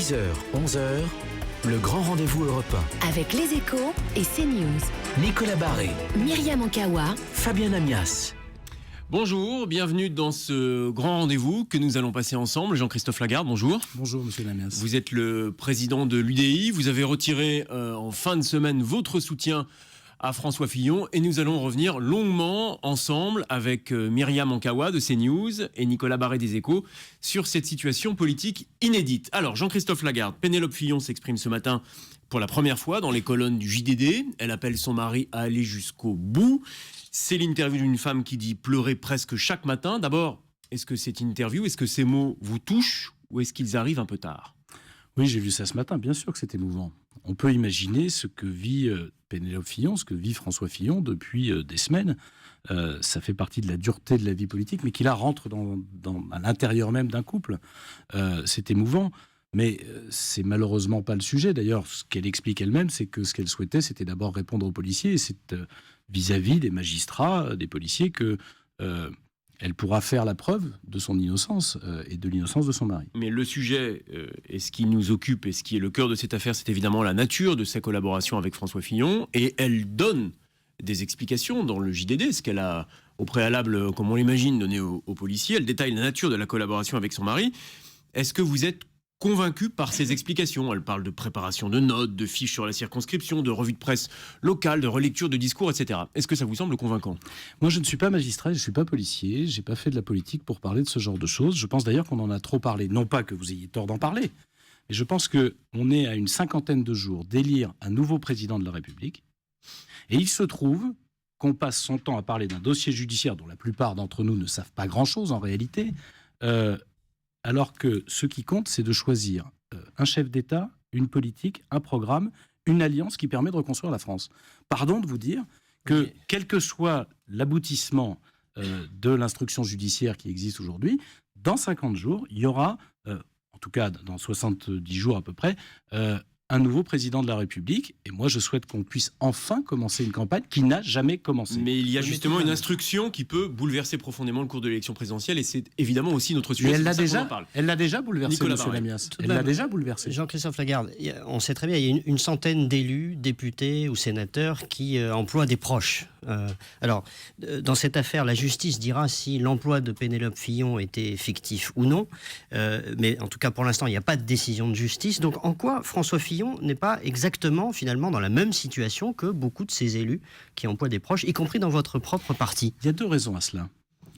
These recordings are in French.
10h, 11h, le grand rendez-vous européen. Avec Les Échos et CNews. Nicolas Barré, Myriam Ankawa, Fabien Amias. Bonjour, bienvenue dans ce grand rendez-vous que nous allons passer ensemble. Jean-Christophe Lagarde, bonjour. Bonjour Monsieur Amias. Vous êtes le président de l'UDI. Vous avez retiré en fin de semaine votre soutien à François Fillon et nous allons revenir longuement ensemble avec Myriam Ankawa de CNews et Nicolas Barré des Échos sur cette situation politique inédite. Alors Jean-Christophe Lagarde, Pénélope Fillon s'exprime ce matin pour la première fois dans les colonnes du JDD. Elle appelle son mari à aller jusqu'au bout. C'est l'interview d'une femme qui dit pleurer presque chaque matin. D'abord, est-ce que cette interview, est-ce que ces mots vous touchent ou est-ce qu'ils arrivent un peu tard ? Oui, j'ai vu ça ce matin, bien sûr que c'est émouvant. On peut imaginer ce que vit Pénélope Fillon, ce que vit François Fillon depuis des semaines. Ça fait partie de la dureté de la vie politique, mais qui là rentre à l'intérieur même d'un couple. C'est émouvant, mais c'est malheureusement pas le sujet. D'ailleurs, ce qu'elle explique elle-même, c'est que ce qu'elle souhaitait, c'était d'abord répondre aux policiers, et c'est vis-à-vis des magistrats, des policiers, que elle pourra faire la preuve de son innocence et de l'innocence de son mari. Mais le sujet, et ce qui nous occupe et ce qui est le cœur de cette affaire, c'est évidemment la nature de sa collaboration avec François Fillon. Et elle donne des explications dans le JDD, ce qu'elle a au préalable, comme on l'imagine, donné aux policiers. Elle détaille la nature de la collaboration avec son mari. Est-ce que vous êtes convaincu par ces explications? Elle parle de préparation de notes, de fiches sur la circonscription, de revues de presse locales, de relecture de discours, etc. Est-ce que ça vous semble convaincant? Moi, je ne suis pas magistrat, je ne suis pas policier, je n'ai pas fait de la politique pour parler de ce genre de choses. Je pense d'ailleurs qu'on en a trop parlé. Non pas que vous ayez tort d'en parler, mais je pense qu'on est à une 50aine de jours d'élire un nouveau président de la République. Et il se trouve qu'on passe son temps à parler d'un dossier judiciaire dont la plupart d'entre nous ne savent pas grand-chose en réalité, alors que ce qui compte, c'est de choisir un chef d'État, une politique, un programme, une alliance qui permet de reconstruire la France. Pardon de vous dire que, quel que soit l'aboutissement de l'instruction judiciaire qui existe aujourd'hui, dans 50 jours, il y aura, en tout cas dans 70 jours à peu près, un nouveau président de la République. Et moi, je souhaite qu'on puisse enfin commencer une campagne qui n'a jamais commencé. Mais il y a justement une instruction qui peut bouleverser profondément le cours de l'élection présidentielle et c'est évidemment aussi notre sujet. Mais elle l'a déjà bouleversé, Nicolas M. Barré. Lamias. Elle l'a déjà bouleversé. Jean-Christophe Lagarde, on sait très bien, il y a une centaine d'élus, députés ou sénateurs qui emploient des proches. Alors, dans cette affaire, la justice dira si l'emploi de Pénélope Fillon était fictif ou non. Mais en tout cas, pour l'instant, il n'y a pas de décision de justice. Donc, en quoi François Fillon n'est pas exactement, finalement, dans la même situation que beaucoup de ces élus qui emploient des proches, y compris dans votre propre parti? Il y a deux raisons à cela.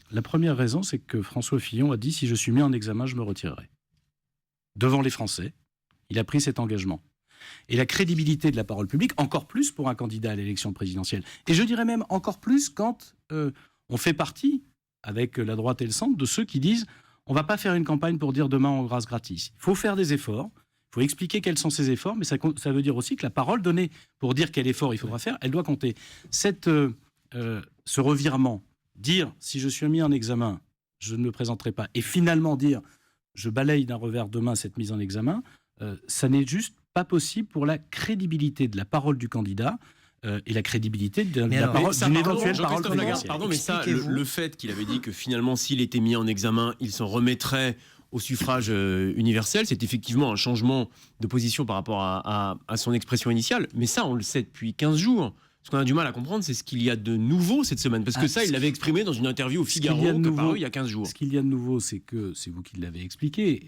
La première raison, c'est que François Fillon a dit « si je suis mis en examen, je me retirerai ». Devant les Français, il a pris cet engagement. Et la crédibilité de la parole publique, encore plus pour un candidat à l'élection présidentielle. Et je dirais même encore plus quand on fait partie, avec la droite et le centre, de ceux qui disent « on ne va pas faire une campagne pour dire demain on grâce gratis ». Il faut faire des efforts. Il faut expliquer quels sont ces efforts, mais ça veut dire aussi que la parole donnée pour dire quel effort il faudra faire, elle doit compter. Ce revirement, dire si je suis mis en examen, je ne me présenterai pas, et finalement dire je balaye d'un revers de main cette mise en examen, ça n'est juste pas possible pour la crédibilité de la parole du candidat et la crédibilité d'une éventuelle parole présidentielle. Pardon, mais ça, le fait qu'il avait dit que finalement s'il était mis en examen, il s'en remettrait au suffrage universel, c'est effectivement un changement de position par rapport à son expression initiale. Mais ça, on le sait depuis 15 jours. Ce qu'on a du mal à comprendre, c'est ce qu'il y a de nouveau cette semaine. Parce que ça, il l'avait exprimé dans une interview au Figaro il y a 15 jours. Ce qu'il y a de nouveau, c'est que, c'est vous qui l'avez expliqué,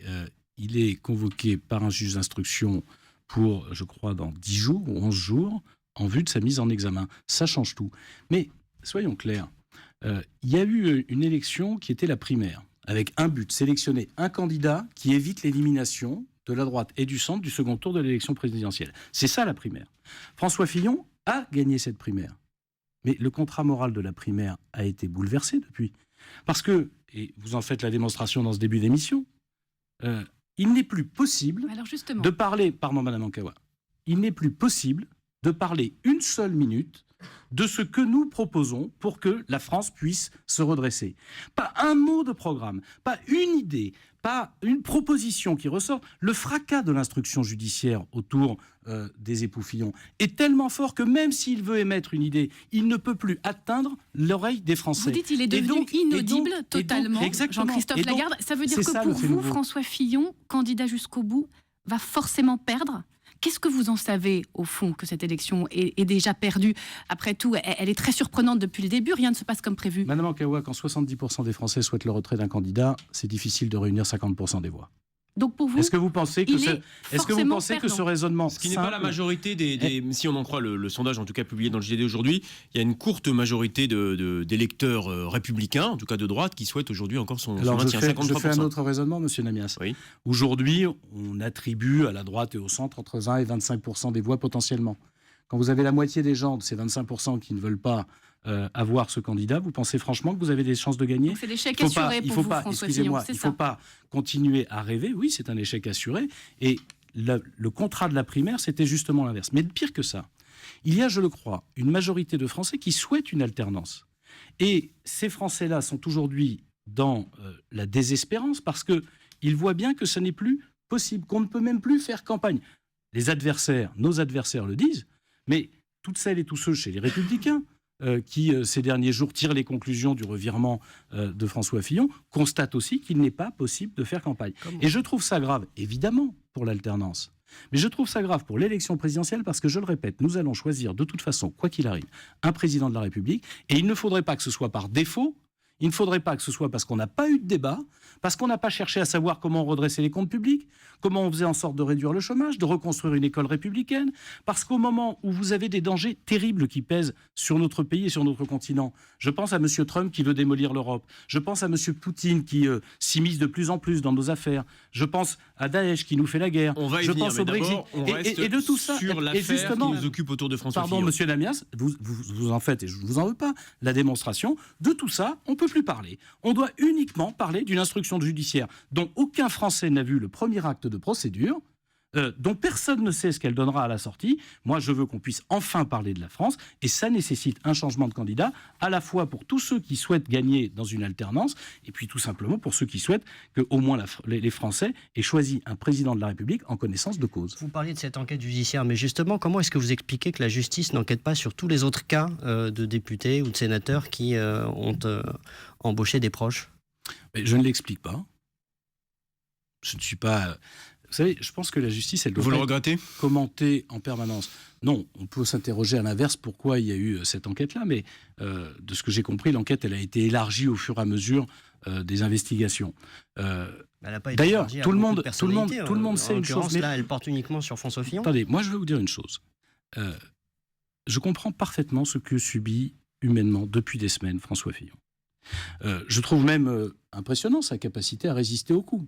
il est convoqué par un juge d'instruction pour, je crois, dans 10 jours ou 11 jours, en vue de sa mise en examen. Ça change tout. Mais, soyons clairs, il y a eu une élection qui était la primaire, avec un but, sélectionner un candidat qui évite l'élimination de la droite et du centre du second tour de l'élection présidentielle. C'est ça la primaire. François Fillon a gagné cette primaire. Mais le contrat moral de la primaire a été bouleversé depuis. Parce que, et vous en faites la démonstration dans ce début d'émission, il n'est plus possible de parler, pardon Madame Ankawa, il n'est plus possible de parler une seule minute de ce que nous proposons pour que la France puisse se redresser. Pas un mot de programme, pas une idée, pas une proposition qui ressort. Le fracas de l'instruction judiciaire autour des époux Fillon est tellement fort que même s'il veut émettre une idée, il ne peut plus atteindre l'oreille des Français. Vous dites qu'il est devenu inaudible totalement, Jean-Christophe Lagarde. Ça veut dire que pour vous, François Fillon, candidat jusqu'au bout, va forcément perdre. Qu'est-ce que vous en savez, au fond, que cette élection est déjà perdue? Après tout, elle est très surprenante depuis le début, rien ne se passe comme prévu. Madame Ankawa, quand 70% des Français souhaitent le retrait d'un candidat, c'est difficile de réunir 50% des voix. Donc pour vous, est-ce que vous pensez que, ce raisonnement, ce qui n'est pas la majorité si on en croit le sondage, en tout cas publié dans le JDD aujourd'hui, il y a une courte majorité d'électeurs républicains, en tout cas de droite, qui souhaitent aujourd'hui encore son maintien. 53%. Je fais un autre raisonnement, monsieur Namias. Oui. Aujourd'hui, on attribue à la droite et au centre entre 20 et 25% des voix potentiellement. Quand vous avez la moitié des gens de ces 25% qui ne veulent pas avoir ce candidat, vous pensez franchement que vous avez des chances de gagner? Donc c'est l'échec assuré pour vous, François Fillon, c'est ça? Il ne faut pas continuer à rêver. Oui, c'est un échec assuré. Et le contrat de la primaire, c'était justement l'inverse. Mais pire que ça, il y a, je le crois, une majorité de Français qui souhaitent une alternance. Et ces Français-là sont aujourd'hui dans la désespérance parce qu'ils voient bien que ce n'est plus possible, qu'on ne peut même plus faire campagne. Les adversaires, nos adversaires le disent, mais toutes celles et tous ceux chez les Républicains qui, ces derniers jours, tirent les conclusions du revirement de François Fillon, constatent aussi qu'il n'est pas possible de faire campagne. Et je trouve ça grave, évidemment, pour l'alternance. Mais je trouve ça grave pour l'élection présidentielle parce que, je le répète, nous allons choisir de toute façon, quoi qu'il arrive, un président de la République. Et il ne faudrait pas que ce soit par défaut. Il ne faudrait pas que ce soit parce qu'on n'a pas eu de débat, parce qu'on n'a pas cherché à savoir comment redresser les comptes publics, comment on faisait en sorte de réduire le chômage, de reconstruire une école républicaine, parce qu'au moment où vous avez des dangers terribles qui pèsent sur notre pays et sur notre continent, je pense à M. Trump qui veut démolir l'Europe, je pense à M. Poutine qui s'immisce de plus en plus dans nos affaires, je pense à Daesh qui nous fait la guerre, on va y je venir, pense au Brexit. On reste et de tout ça, sur l'affaire qui nous occupe autour de François Fillon. Pardon, M. Namias, vous en faites, et je ne vous en veux pas, la démonstration. De tout ça, on ne peut plus parler. On doit uniquement parler d'une instruction judiciaire dont aucun Français n'a vu le premier acte de procédure, dont personne ne sait ce qu'elle donnera à la sortie. Moi, je veux qu'on puisse enfin parler de la France, et ça nécessite un changement de candidat, à la fois pour tous ceux qui souhaitent gagner dans une alternance, et puis tout simplement pour ceux qui souhaitent que au moins les Français aient choisi un président de la République en connaissance de cause. Vous parliez de cette enquête judiciaire, mais justement, comment est-ce que vous expliquez que la justice n'enquête pas sur tous les autres cas de députés ou de sénateurs qui ont embauché des proches? Mais je ne l'explique pas. Je ne suis pas... Vous savez, je pense que la justice, elle doit Vous le regrettez ? Commenter en permanence. Non, on peut s'interroger à l'inverse pourquoi il y a eu cette enquête-là, mais de ce que j'ai compris, l'enquête, elle a été élargie au fur et à mesure des investigations. D'ailleurs, tout le monde sait une chose. Mais là, elle porte uniquement sur François Fillon. Attendez, moi, je vais vous dire une chose. Je comprends parfaitement ce que subit humainement depuis des semaines François Fillon. Je trouve même impressionnant sa capacité à résister aux coups.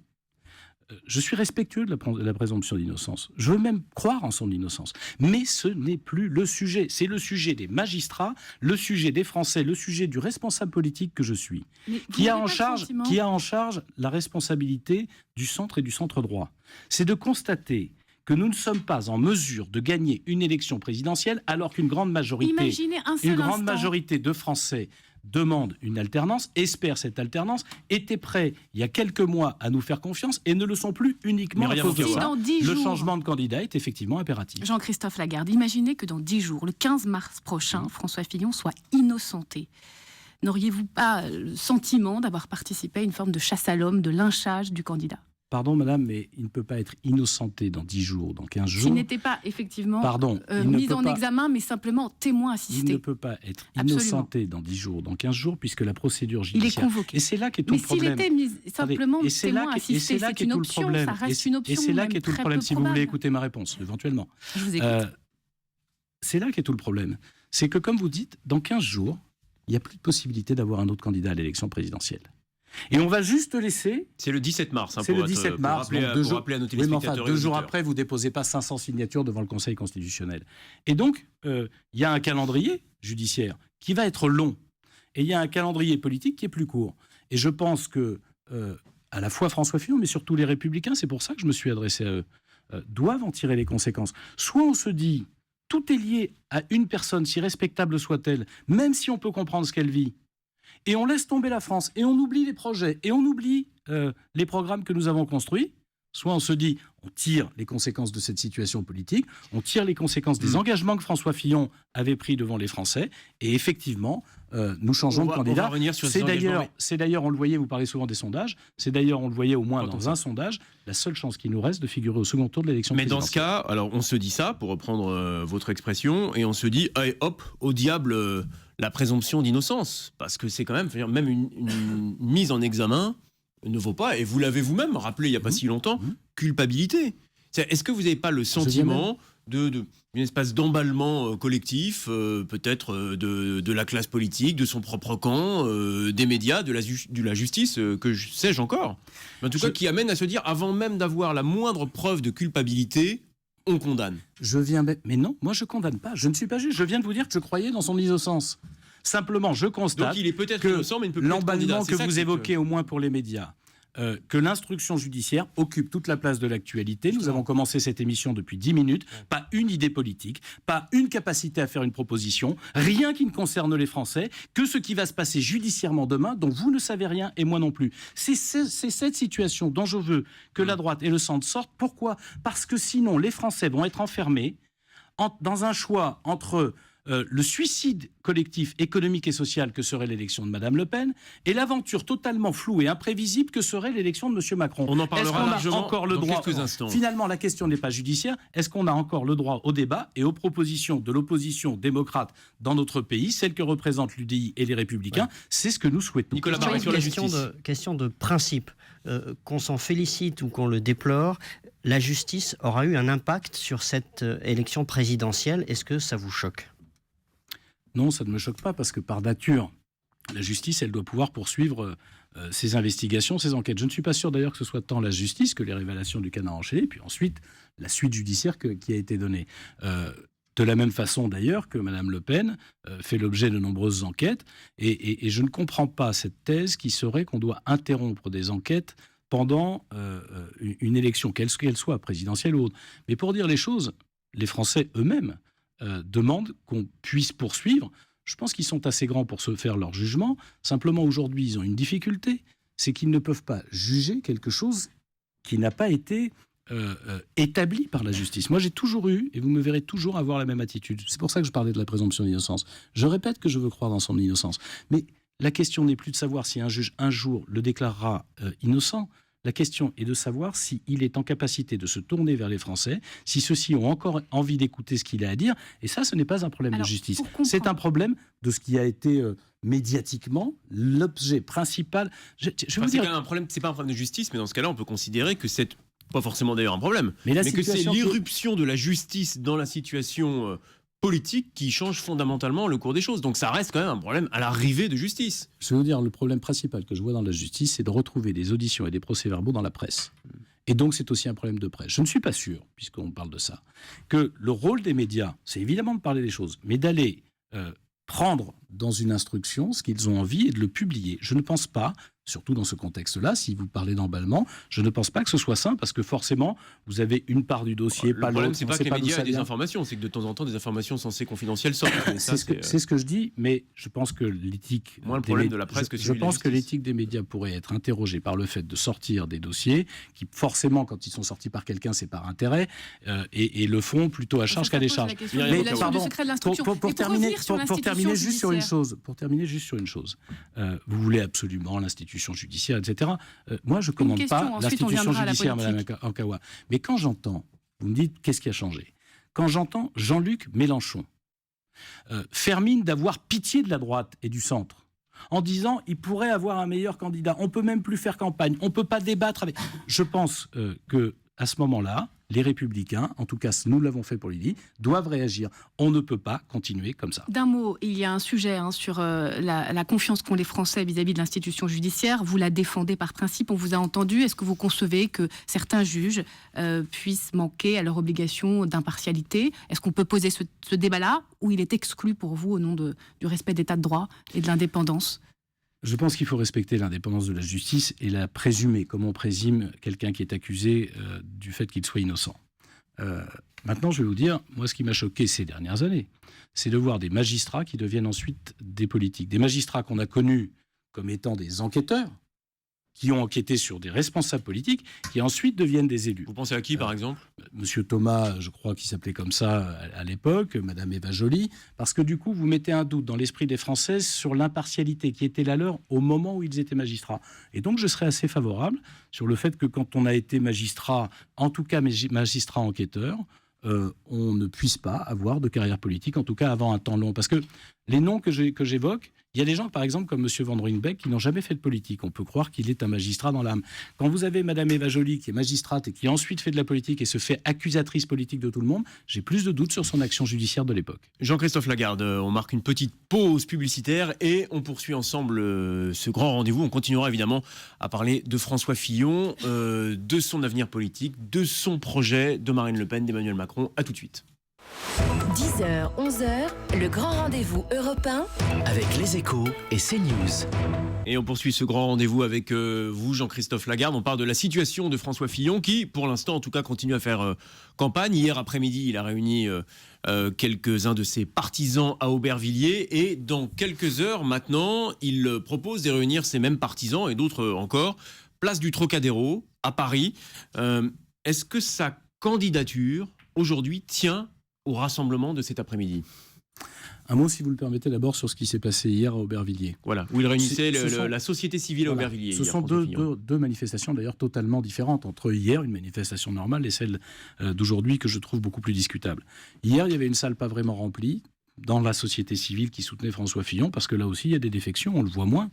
Je suis respectueux de la présomption d'innocence. Je veux même croire en son innocence. Mais ce n'est plus le sujet. C'est le sujet des magistrats, le sujet des Français, le sujet du responsable politique que je suis, qui a en charge la responsabilité du centre et du centre droit. C'est de constater que nous ne sommes pas en mesure de gagner une élection présidentielle alors qu'une grande majorité de Français demande une alternance, espère cette alternance, étaient prêts il y a quelques mois à nous faire confiance et ne le sont plus uniquement à cause de ça. Le changement de candidat est effectivement impératif. Jean-Christophe Lagarde, imaginez que dans 10 jours, le 15 mars prochain, François Fillon soit innocenté. N'auriez-vous pas le sentiment d'avoir participé à une forme de chasse à l'homme, de lynchage du candidat ? Pardon, madame, mais il ne peut pas être innocenté dans 10 jours, dans 15 jours. S'il n'était pas effectivement mis en examen, mais simplement témoin assisté. Il ne peut pas être innocenté dans 10 jours, dans 15 jours, puisque la procédure judiciaire... Il est convoqué. Et c'est là qu'est tout le problème. Mais s'il était simplement témoin assisté, c'est une option, ça reste une option. Et c'est là qu'est tout le problème, si vous voulez écouter ma réponse, éventuellement. Je vous écoute. C'est là qu'est tout le problème. C'est que, comme vous dites, dans 15 jours, il n'y a plus de possibilité d'avoir un autre candidat à l'élection présidentielle. Et on va juste laisser... C'est le 17 mars. C'est le 17 mars. Pour rappeler à nos téléspectateurs. 2 jours après, vous ne déposez pas 500 signatures devant le Conseil constitutionnel. Et donc, il y a un calendrier judiciaire qui va être long. Et il y a un calendrier politique qui est plus court. Et je pense que, à la fois François Fillon, mais surtout les Républicains, c'est pour ça que je me suis adressé à eux, doivent en tirer les conséquences. Soit on se dit, tout est lié à une personne, si respectable soit-elle, même si on peut comprendre ce qu'elle vit, et on laisse tomber la France, et on oublie les projets, et on oublie les programmes que nous avons construits, Soit on se dit, on tire les conséquences de cette situation politique, on tire les conséquences des engagements que François Fillon avait pris devant les Français, et effectivement, nous changeons de candidat. On va revenir sur ces engagements. C'est d'ailleurs, on le voyait, vous parlez souvent des sondages, c'est d'ailleurs, on le voyait au moins dans un sondage, la seule chance qui nous reste de figurer au second tour de l'élection Mais présidentielle. dans ce cas, alors on se dit ça, pour reprendre votre expression, et on se dit, allez, hop, au diable la présomption d'innocence, parce que c'est quand même une mise en examen ne vaut pas, et vous l'avez vous-même rappelé il n'y a pas si longtemps, culpabilité. Est-ce que vous n'avez pas le sentiment d'une espèce d'emballement collectif, peut-être de la classe politique, de son propre camp, des médias, de la justice, que sais-je encore, mais en tout cas qui amène à se dire, avant même d'avoir la moindre preuve de culpabilité, on condamne. Mais non, moi je condamne pas, je ne suis pas juge, je viens de vous dire que je croyais dans son innocence. Simplement, je constate Donc il est peut-être que innocent, mais il ne peut plus être l'emballement candidat. que vous évoquez, au moins pour les médias, que l'instruction judiciaire occupe toute la place de l'actualité. Nous avons commencé cette émission depuis 10 minutes. Pas une idée politique, pas une capacité à faire une proposition, rien qui ne concerne les Français, que ce qui va se passer judiciairement demain, dont vous ne savez rien et moi non plus. C'est cette situation dont je veux que la droite et le centre sortent. Pourquoi ? Parce que sinon, les Français vont être enfermés dans un choix entre le suicide collectif, économique et social que serait l'élection de Mme Le Pen et l'aventure totalement floue et imprévisible que serait l'élection de M. Macron. On en parlera largement encore le dans droit, quelques instants. Finalement, la question n'est pas judiciaire. Est-ce qu'on a encore le droit au débat et aux propositions de l'opposition démocrate dans notre pays, celle que représentent l'UDI et les Républicains? C'est ce que nous souhaitons. Nicolas Barré, sur la justice. Question de principe. Qu'on s'en félicite ou qu'on le déplore, la justice aura eu un impact sur cette élection présidentielle. Est-ce que ça vous choque ? Non, ça ne me choque pas, parce que par nature, la justice, elle doit pouvoir poursuivre ses investigations, ses enquêtes. Je ne suis pas sûr d'ailleurs que ce soit tant la justice que les révélations du canard enchaîné, puis ensuite la suite judiciaire qui a été donnée. De la même façon d'ailleurs que Mme Le Pen fait l'objet de nombreuses enquêtes, et je ne comprends pas cette thèse qui serait qu'on doit interrompre des enquêtes pendant une élection, qu'elle soit présidentielle ou autre. Mais pour dire les choses, les Français eux-mêmes demandent qu'on puisse poursuivre. Je pense qu'ils sont assez grands pour se faire leur jugement. Simplement, aujourd'hui, ils ont une difficulté, c'est qu'ils ne peuvent pas juger quelque chose qui n'a pas été établi par la justice. Moi, j'ai toujours eu, et vous me verrez toujours avoir la même attitude. C'est pour ça que je parlais de la présomption d'innocence. Je répète que je veux croire dans son innocence. Mais la question n'est plus de savoir si un juge, un jour, le déclarera innocent. La question est de savoir s'il est en capacité de se tourner vers les Français, si ceux-ci ont encore envie d'écouter ce qu'il a à dire. Et ça, ce n'est pas un problème de justice. C'est un problème de ce qui a été médiatiquement l'objet principal. Je veux dire... C'est pas un problème de justice, mais dans ce cas-là, on peut considérer que c'est pas forcément d'ailleurs un problème, mais que c'est l'irruption de la justice dans la situation politique qui change fondamentalement le cours des choses. Donc ça reste quand même un problème à l'arrivée de justice. Je veux dire, le problème principal que je vois dans la justice, c'est de retrouver des auditions et des procès-verbaux dans la presse. Et donc c'est aussi un problème de presse. Je ne suis pas sûr, puisqu'on parle de ça, que le rôle des médias, c'est évidemment de parler des choses, mais d'aller prendre dans une instruction ce qu'ils ont envie et de le publier. Je ne pense pas, surtout dans ce contexte-là, si vous parlez d'emballement, je ne pense pas que ce soit sain, parce que forcément, vous avez une part du dossier, pas l'autre. Le problème, c'est pas que les médias aient des informations, c'est que de temps en temps, des informations censées confidentielles sortent. C'est ce que je dis, mais je pense que l'éthique... Moins le problème de la presse que celui de la justice. Je pense que l'éthique des médias pourrait être interrogée par le fait de sortir des dossiers qui, forcément, quand ils sont sortis par quelqu'un, c'est par intérêt, et le font plutôt à charge qu'à décharge. Mais pardon, pour terminer juste sur une chose, vous voulez absolument l'institution judiciaire, etc. Moi, je ne commande pas l'institution judiciaire, Mme Ankawa. Mais quand j'entends, vous me dites, qu'est-ce qui a changé ? Quand j'entends Jean-Luc Mélenchon faire mine d'avoir pitié de la droite et du centre, en disant, il pourrait avoir un meilleur candidat, on ne peut même plus faire campagne, on ne peut pas débattre avec... Je pense qu'à ce moment-là, les Républicains, en tout cas nous l'avons fait pour l'IDI, doivent réagir. On ne peut pas continuer comme ça. D'un mot, il y a un sujet sur la confiance qu'ont les Français vis-à-vis de l'institution judiciaire. Vous la défendez par principe, on vous a entendu. Est-ce que vous concevez que certains juges puissent manquer à leur obligation d'impartialité ? Est-ce qu'on peut poser ce débat-là, ou il est exclu pour vous au nom du respect de l'état de droit et de l'indépendance ? Je pense qu'il faut respecter l'indépendance de la justice et la présumer, comme on présume quelqu'un qui est accusé du fait qu'il soit innocent. Maintenant, je vais vous dire, moi, ce qui m'a choqué ces dernières années, c'est de voir des magistrats qui deviennent ensuite des politiques. Des magistrats qu'on a connus comme étant des enquêteurs, qui ont enquêté sur des responsables politiques, qui ensuite deviennent des élus. Vous pensez à qui, par exemple ? Monsieur Thomas, je crois qu'il s'appelait comme ça à l'époque, Madame Eva Joly, parce que du coup, vous mettez un doute dans l'esprit des Français sur l'impartialité qui était la leur au moment où ils étaient magistrats. Et donc, je serais assez favorable sur le fait que quand on a été magistrat, en tout cas magistrat enquêteur, on ne puisse pas avoir de carrière politique, en tout cas avant un temps long. Parce que les noms que j'évoque, il y a des gens, par exemple, comme M. Van Ruynbeck, qui n'ont jamais fait de politique. On peut croire qu'il est un magistrat dans l'âme. Quand vous avez Mme Eva Joly, qui est magistrate et qui ensuite fait de la politique et se fait accusatrice politique de tout le monde, j'ai plus de doutes sur son action judiciaire de l'époque. Jean-Christophe Lagarde, on marque une petite pause publicitaire et on poursuit ensemble ce grand rendez-vous. On continuera évidemment à parler de François Fillon, de son avenir politique, de son projet, de Marine Le Pen, d'Emmanuel Macron. À tout de suite. 10h, 11h, le grand rendez-vous européen Avec Les Échos et CNews. Et on poursuit ce grand rendez-vous avec vous, Jean-Christophe Lagarde. On parle de la situation de François Fillon qui, pour l'instant, en tout cas, continue à faire campagne. Hier après-midi, il a réuni quelques-uns de ses partisans à Aubervilliers. Et dans quelques heures maintenant, il propose de réunir ces mêmes partisans et d'autres encore, place du Trocadéro, à Paris. Est-ce que sa candidature, aujourd'hui, tient au rassemblement de cet après-midi? Un mot, si vous le permettez, d'abord sur ce qui s'est passé hier à Aubervilliers. Voilà, où il réunissait la société civile à Aubervilliers. Ce sont deux manifestations d'ailleurs totalement différentes entre hier, une manifestation normale, et celle d'aujourd'hui que je trouve beaucoup plus discutable. Hier, il y avait une salle pas vraiment remplie dans la société civile qui soutenait François Fillon, parce que là aussi, il y a des défections, on le voit moins.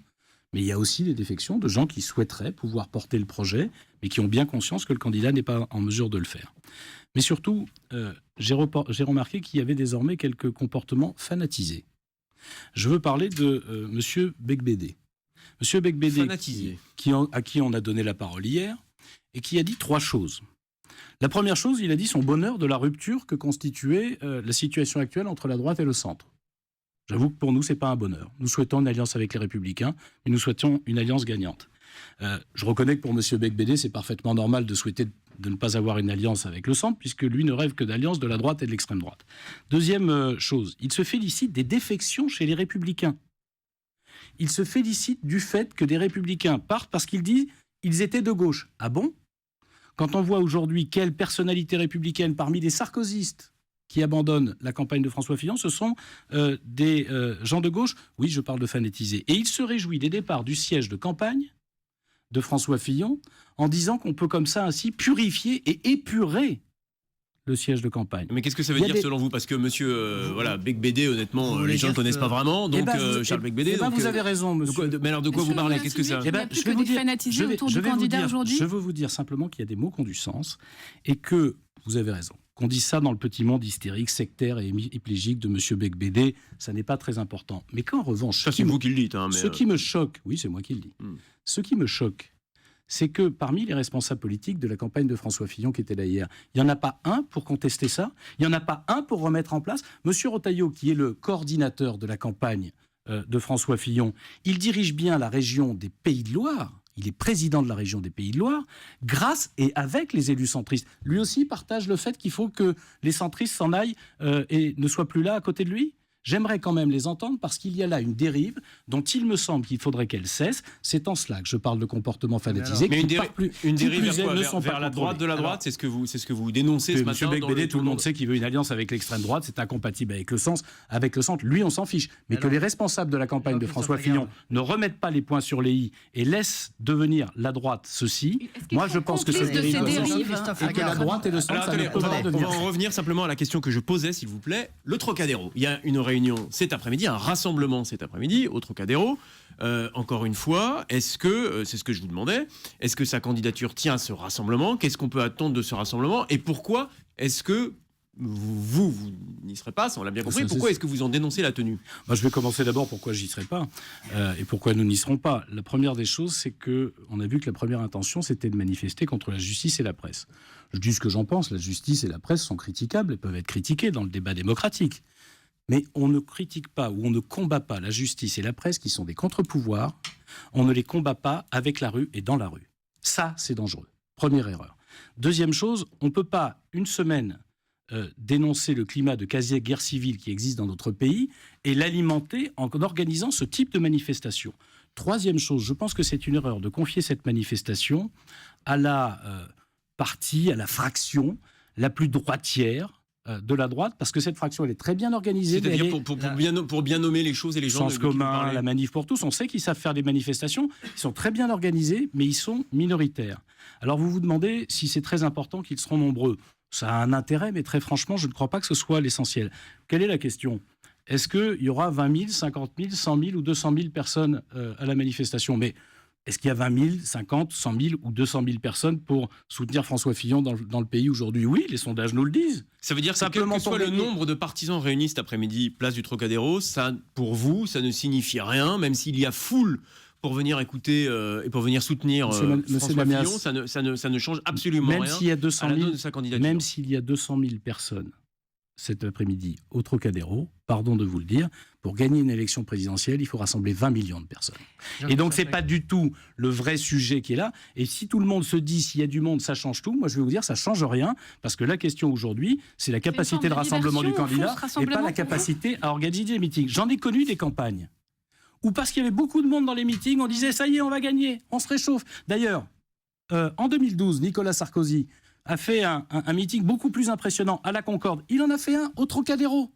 Mais il y a aussi des défections de gens qui souhaiteraient pouvoir porter le projet, mais qui ont bien conscience que le candidat n'est pas en mesure de le faire. Mais surtout, j'ai remarqué qu'il y avait désormais quelques comportements fanatisés. Je veux parler de M. Becbédé. M. Becbédé, à qui on a donné la parole hier, et qui a dit 3 choses. La première chose, il a dit son bonheur de la rupture que constituait la situation actuelle entre la droite et le centre. J'avoue que pour nous, ce n'est pas un bonheur. Nous souhaitons une alliance avec les Républicains, mais nous souhaitons une alliance gagnante. Je reconnais que pour M. Becbédé, c'est parfaitement normal de souhaiter de ne pas avoir une alliance avec le centre, puisque lui ne rêve que d'alliance de la droite et de l'extrême droite. Deuxième chose, il se félicite des défections chez les Républicains. Il se félicite du fait que des Républicains partent parce qu'il dit ils étaient de gauche. Ah bon ? Quand on voit aujourd'hui quelle personnalité républicaine parmi les sarkozystes qui abandonnent la campagne de François Fillon, ce sont des gens de gauche. Oui, je parle de fanatisés. Et il se réjouit des départs du siège de campagne de François Fillon en disant qu'on peut comme ça ainsi purifier et épurer le siège de campagne. Mais qu'est-ce que ça veut dire selon vous? Parce que monsieur Becbédé, honnêtement, les gens ne connaissent pas vraiment. Donc Charles Becbédé. Vous avez raison, monsieur. Mais alors de quoi vous parlez? Qu'est-ce que ça? Je veux vous dire simplement qu'il y a des mots qui ont du sens et que vous avez raison. Qu'on dise ça dans le petit monde hystérique, sectaire et hémiplégique de M. Becbédé, ça n'est pas très important. Mais qu'en revanche... Ça, c'est vous qui le dites. Ce qui me choque... Oui, c'est moi qui le dis. Ce qui me choque, c'est que parmi les responsables politiques de la campagne de François Fillon qui était là hier, il n'y en a pas un pour contester ça, il n'y en a pas un pour remettre en place. M. Retailleau, qui est le coordinateur de la campagne de François Fillon, il dirige bien la région des Pays de Loire. Il est président de la région des Pays de Loire, grâce et avec les élus centristes. Lui aussi partage le fait qu'il faut que les centristes s'en aillent et ne soient plus là à côté de lui. J'aimerais quand même les entendre parce qu'il y a là une dérive dont il me semble qu'il faudrait qu'elle cesse. C'est en cela que je parle de comportement fanatisé. Mais une dérive vers quoi? Vers la droite de la droite, c'est ce que vous dénoncez ce matin. M. Becbédé, tout le monde sait qu'il veut une alliance avec l'extrême droite, c'est incompatible avec le centre. Lui, on s'en fiche. Mais que les responsables de la campagne de François Fillon ne remettent pas les points sur les i et laissent devenir la droite ceci, moi je pense que c'est dérive. Et que la droite et le centre, ça ne peut pas devenir. On va en revenir simplement à la question que je posais, s'il vous plaît. Le Trocadéro. Il y a une réunion cet après-midi, un rassemblement cet après-midi au Trocadéro. Encore une fois, est-ce que, c'est ce que je vous demandais, est-ce que sa candidature tient à ce rassemblement? Qu'est-ce qu'on peut attendre de ce rassemblement? Et pourquoi est-ce que vous n'y serez pas, ça on l'a bien compris, pourquoi est-ce que vous en dénoncez la tenue? Moi, je vais commencer d'abord pourquoi j'y serai pas et pourquoi nous n'y serons pas. La première des choses, c'est qu'on a vu que la première intention, c'était de manifester contre la justice et la presse. Je dis ce que j'en pense, la justice et la presse sont critiquables et peuvent être critiquées dans le débat démocratique. Mais on ne critique pas ou on ne combat pas la justice et la presse qui sont des contre-pouvoirs. On ne les combat pas avec la rue et dans la rue. Ça, c'est dangereux. Première erreur. Deuxième chose, on ne peut pas, une semaine, dénoncer le climat de quasi-guerre civile qui existe dans notre pays et l'alimenter en organisant ce type de manifestation. Troisième chose, je pense que c'est une erreur de confier cette manifestation à la partie, à la fraction la plus droitière de la droite, parce que cette fraction, elle est très bien organisée. C'est-à-dire pour bien nommer les choses et les gens. Sens commun, la manif pour tous, on sait qu'ils savent faire des manifestations, ils sont très bien organisés, mais ils sont minoritaires. Alors vous vous demandez si c'est très important qu'ils seront nombreux. Ça a un intérêt, mais très franchement, je ne crois pas que ce soit l'essentiel. Quelle est la question ? Est-ce qu'il y aura 20 000, 50 000, 100 000 ou 200 000 personnes à la manifestation ? Mais est-ce qu'il y a 20 000, 50, 100 000 ou 200 000 personnes pour soutenir François Fillon dans le pays aujourd'hui ? Oui, les sondages nous le disent. Ça veut dire que quel que soit le nombre de partisans réunis cet après-midi, place du Trocadéro, ça, pour vous, ça ne signifie rien, même s'il y a foule pour venir écouter et pour venir soutenir François Fillon, ça ne change absolument rien à la donne de sa candidature. Même s'il y a 200 000 personnes cet après-midi au Trocadéro, pardon de vous le dire, pour gagner une élection présidentielle, il faut rassembler 20 millions de personnes. Et donc, ce n'est pas du tout le vrai sujet qui est là. Et si tout le monde se dit, s'il y a du monde, ça change tout, moi, je vais vous dire, ça ne change rien, parce que la question aujourd'hui, c'est la capacité de rassemblement du candidat et pas la capacité à organiser des meetings. J'en ai connu des campagnes où, parce qu'il y avait beaucoup de monde dans les meetings, on disait, ça y est, on va gagner, on se réchauffe. D'ailleurs, en 2012, Nicolas Sarkozy a fait un meeting beaucoup plus impressionnant à la Concorde. Il en a fait un au Trocadéro.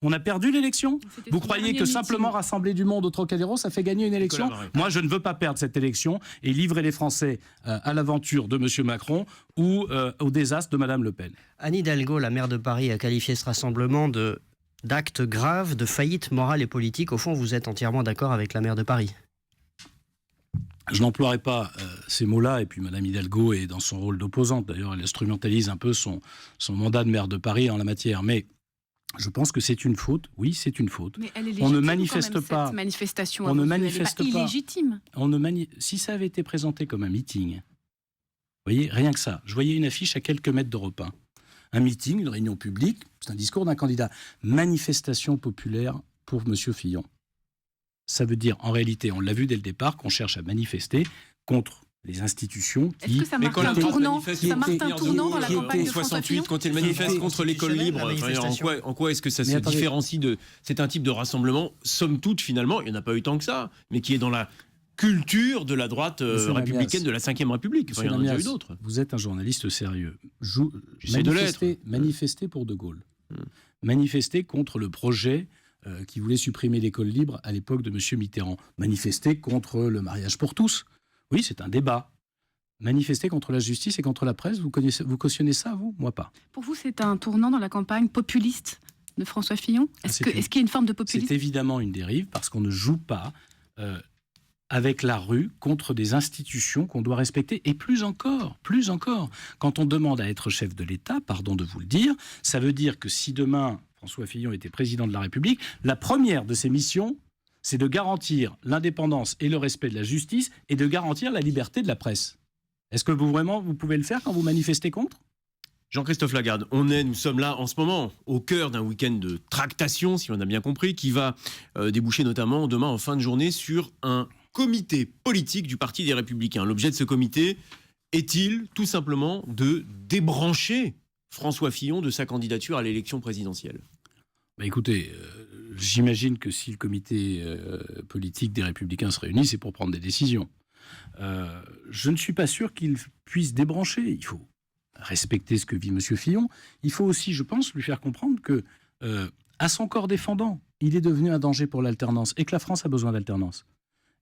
On a perdu l'élection. Vous croyez que simplement rassembler du monde au Trocadéro, ça fait gagner une élection ? Moi, je ne veux pas perdre cette élection et livrer les Français à l'aventure de M. Macron ou au désastre de Mme Le Pen. Anne Hidalgo, la maire de Paris, a qualifié ce rassemblement d'acte grave, de faillite morale et politique. Au fond, vous êtes entièrement d'accord avec la maire de Paris ? Je n'emploierai pas ces mots-là, et puis Mme Hidalgo est dans son rôle d'opposante. D'ailleurs, elle instrumentalise un peu son mandat de maire de Paris en la matière. Mais je pense que c'est une faute. Oui, c'est une faute. Mais elle est légitime, on ne manifeste quand même, pas. Cette manifestation, on ne manifeste elle est pas. illégitime. Si ça avait été présenté comme un meeting, vous voyez, rien que ça. Je voyais une affiche à quelques mètres d'Europe 1. Un meeting, une réunion publique, c'est un discours d'un candidat. Manifestation populaire pour M. Fillon. Ça veut dire, en réalité, on l'a vu dès le départ, qu'on cherche à manifester contre les institutions qui... Est-ce que ça marque un tournant dans la campagne de François Fillon ? Quand il manifeste contre l'école libre, en quoi est-ce que ça se différencie de... C'est un type de rassemblement, somme toute, finalement, il n'y en a pas eu tant que ça, mais qui est dans la culture de la droite républicaine de la Ve République. Il y en a eu d'autres. Vous êtes un journaliste sérieux. J'essaie de l'être. Manifester pour De Gaulle. Manifester contre le projet... qui voulait supprimer l'école libre à l'époque de M. Mitterrand. Manifester contre le mariage pour tous. Oui, c'est un débat. Manifester contre la justice et contre la presse, vous cautionnez ça, vous ? Moi, pas. Pour vous, c'est un tournant dans la campagne populiste de François Fillon ? Est-ce qu'il y a une forme de populisme ? C'est évidemment une dérive, parce qu'on ne joue pas avec la rue contre des institutions qu'on doit respecter. Et plus encore, quand on demande à être chef de l'État, pardon de vous le dire, ça veut dire que si demain... François Fillon était président de la République, la première de ses missions, c'est de garantir l'indépendance et le respect de la justice et de garantir la liberté de la presse. Est-ce que vous pouvez le faire quand vous manifestez contre ? Jean-Christophe Lagarde, nous sommes là en ce moment au cœur d'un week-end de tractation, si on a bien compris, qui va déboucher notamment demain en fin de journée sur un comité politique du Parti des Républicains. L'objet de ce comité est-il tout simplement de débrancher François Fillon de sa candidature à l'élection présidentielle ? Écoutez, j'imagine que si le comité politique des Républicains se réunit, c'est pour prendre des décisions. Je ne suis pas sûr qu'il puisse débrancher. Il faut respecter ce que vit M. Fillon. Il faut aussi, je pense, lui faire comprendre que, à son corps défendant, il est devenu un danger pour l'alternance et que la France a besoin d'alternance.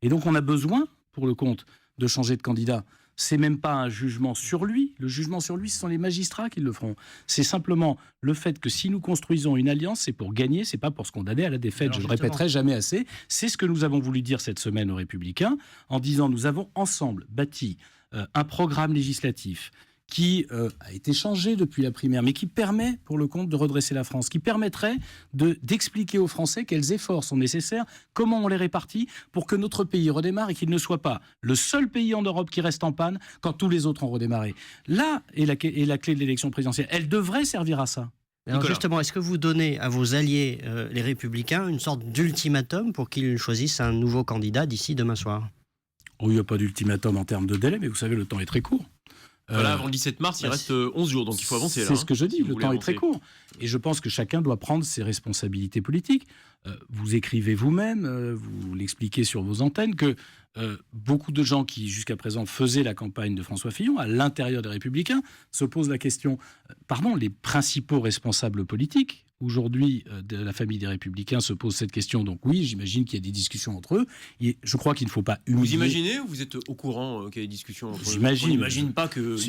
Et donc on a besoin, pour le compte, de changer de candidat. C'est même pas un jugement sur lui. Le jugement sur lui, ce sont les magistrats qui le feront. C'est simplement le fait que si nous construisons une alliance, c'est pour gagner, c'est pas pour se condamner à la défaite. Je ne le répéterai jamais assez. C'est ce que nous avons voulu dire cette semaine aux Républicains, en disant nous avons ensemble bâti un programme législatif qui a été changé depuis la primaire, mais qui permet, pour le compte, de redresser la France, qui permettrait d'expliquer aux Français quels efforts sont nécessaires, comment on les répartit pour que notre pays redémarre et qu'il ne soit pas le seul pays en Europe qui reste en panne quand tous les autres ont redémarré. Là est la clé de l'élection présidentielle. Elle devrait servir à ça. Alors justement, est-ce que vous donnez à vos alliés, les Républicains, une sorte d'ultimatum pour qu'ils choisissent un nouveau candidat d'ici demain soir ? Il n'y a pas d'ultimatum en termes de délai, mais vous savez, le temps est très court. Voilà, avant le 17 mars, il reste 11 jours, donc il faut avancer. C'est ce que je dis, si vous le voulez temps est avancer. très court. Et je pense que chacun doit prendre ses responsabilités politiques. Vous écrivez vous-même, vous l'expliquez sur vos antennes, que beaucoup de gens qui, jusqu'à présent, faisaient la campagne de François Fillon, à l'intérieur des Républicains, se posent la question, les principaux responsables politiques, aujourd'hui, de la famille des Républicains, se posent cette question. Donc oui, j'imagine qu'il y a des discussions entre eux. Et je crois qu'il ne faut pas humilier... Vous imaginez ou vous êtes au courant qu'il y a des discussions entre eux? J'imagine.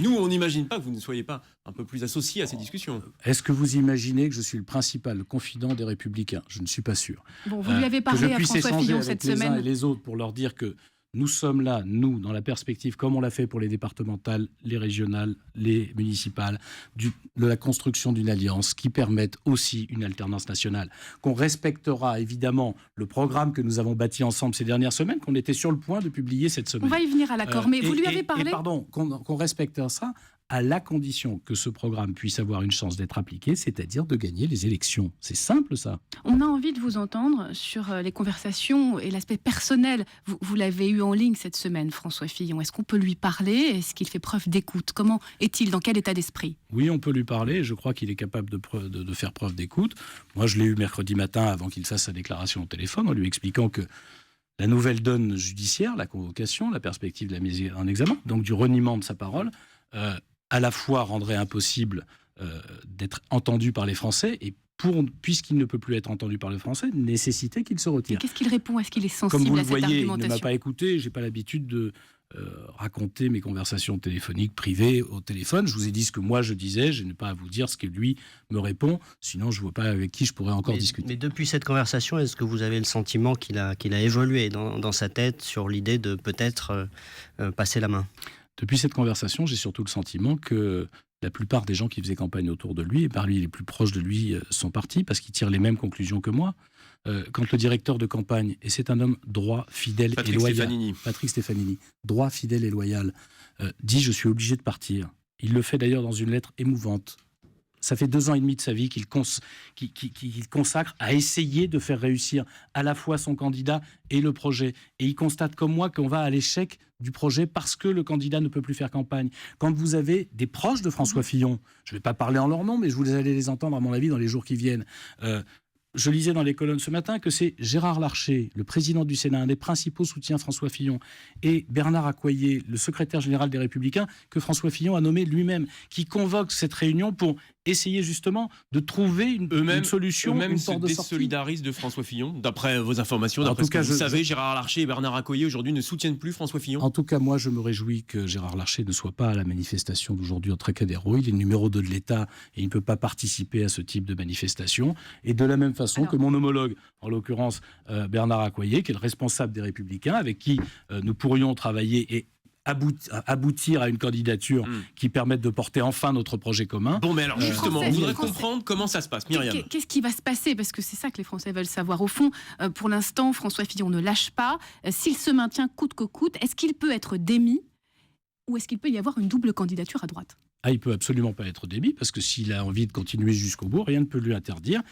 Nous, on n'imagine pas que vous ne soyez pas un peu plus associés à ces discussions. Est-ce que vous imaginez que je suis le principal confident des Républicains? Je ne suis pas sûr. Bon, vous lui avez Que je parlé à puisse François échanger Fillon avec cette les uns et semaine. les autres pour leur dire que nous sommes là, nous, dans la perspective, comme on l'a fait pour les départementales, les régionales, les municipales, de la construction d'une alliance qui permette aussi une alternance nationale. Qu'on respectera évidemment le programme que nous avons bâti ensemble ces dernières semaines, qu'on était sur le point de publier cette On semaine. va y venir à l'accord, mais vous lui avez parlé. Qu'on respectera ça à la condition que ce programme puisse avoir une chance d'être appliqué, c'est-à-dire de gagner les élections. C'est simple, ça. On a envie de vous entendre sur les conversations et l'aspect personnel. Vous l'avez eu en ligne cette semaine, François Fillon. Est-ce qu'on peut lui parler? Est-ce qu'il fait preuve d'écoute? Comment est-il? Dans quel état d'esprit? Oui, on peut lui parler. Je crois qu'il est capable de faire preuve d'écoute. Moi, je l'ai eu mercredi matin avant qu'il fasse sa déclaration au téléphone, en lui expliquant que la nouvelle donne judiciaire, la convocation, la perspective de la mise en examen, donc du reniement de sa parole, à la fois rendrait impossible d'être entendu par les Français et puisqu'il ne peut plus être entendu par les Français, nécessiter qu'il se Et retire. qu'est-ce qu'il répond? Est-ce qu'il est Comme sensible vous à le cette voyez, il ne m'a argumentation? pas écouté. Je n'ai pas l'habitude de raconter mes conversations téléphoniques privées au téléphone. Je vous ai dit ce que moi je disais. Je n'ai pas à vous dire ce que lui me répond. Sinon, je ne vois pas avec qui je pourrais encore discuter. Mais depuis cette conversation, est-ce que vous avez le sentiment qu'il a évolué dans sa tête sur l'idée de peut-être passer la main? Depuis cette conversation, j'ai surtout le sentiment que la plupart des gens qui faisaient campagne autour de lui, et parmi les plus proches de lui, sont partis parce qu'ils tirent les mêmes conclusions que moi. Quand le directeur de campagne, et c'est un homme droit, fidèle et loyal, Patrick Stefanini, droit, fidèle et loyal, dit « je suis obligé de partir ». Il le fait d'ailleurs dans une lettre émouvante. Ça fait 2 ans et demi de sa vie qu'il consacre à essayer de faire réussir à la fois son candidat et le projet. Et il constate comme moi qu'on va à l'échec du projet parce que le candidat ne peut plus faire campagne. Quand vous avez des proches de François Fillon, je ne vais pas parler en leur nom, mais vous allez les entendre à mon avis dans les jours qui viennent. Je lisais dans les colonnes ce matin que c'est Gérard Larcher, le président du Sénat, un des principaux soutiens de François Fillon, et Bernard Accoyer, le secrétaire général des Républicains, que François Fillon a nommé lui-même, qui convoque cette réunion pour essayer justement de trouver une solution, eux-mêmes une porte de se sortie. désolidarisent de François Fillon, d'après vos informations, En d'après tout ce que cas, vous savez, Gérard Larcher et Bernard Accoyer aujourd'hui ne soutiennent plus François Fillon. En tout cas, moi, je me réjouis que Gérard Larcher ne soit pas à la manifestation d'aujourd'hui au Trocadéro. Il est numéro 2 de l'État et il ne peut pas participer à ce type de manifestation. Et de la même façon que mon homologue, en l'occurrence Bernard Accoyer, qui est le responsable des Républicains, avec qui nous pourrions travailler et aboutir à une candidature qui permette de porter enfin notre projet commun. Bon, mais alors justement, on voudrait Français. comprendre comment ça se passe, Myriam. Qu'est-ce qui va se passer? Parce que c'est ça que les Français veulent savoir. Au fond, pour l'instant, François Fillon ne lâche pas. S'il se maintient coûte que coûte, est-ce qu'il peut être démis ou est-ce qu'il peut y avoir une double candidature à droite? Il peut absolument pas être démis, parce que s'il a envie de continuer jusqu'au bout, rien ne peut lui interdire.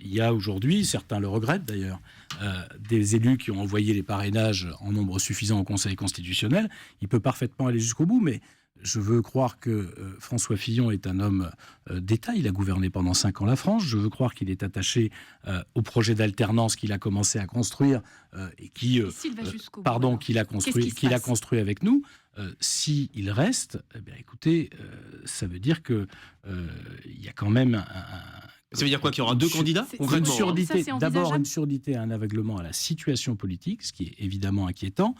Il y a aujourd'hui, certains le regrettent d'ailleurs, des élus qui ont envoyé les parrainages en nombre suffisant au Conseil constitutionnel. Il peut parfaitement aller jusqu'au bout, mais je veux croire que François Fillon est un homme d'État. Il a gouverné pendant 5 ans la France. Je veux croire qu'il est attaché au projet d'alternance qu'il a commencé à construire et qui, S'il va jusqu'au bout, qu'il a construit avec nous. S'il reste, écoutez, ça veut dire que il y a quand même Ça veut dire quoi, qu'il y aura 2 candidats une Ça, surdité, c'est d'abord envisageable. une surdité, un aveuglement à la situation politique, ce qui est évidemment inquiétant.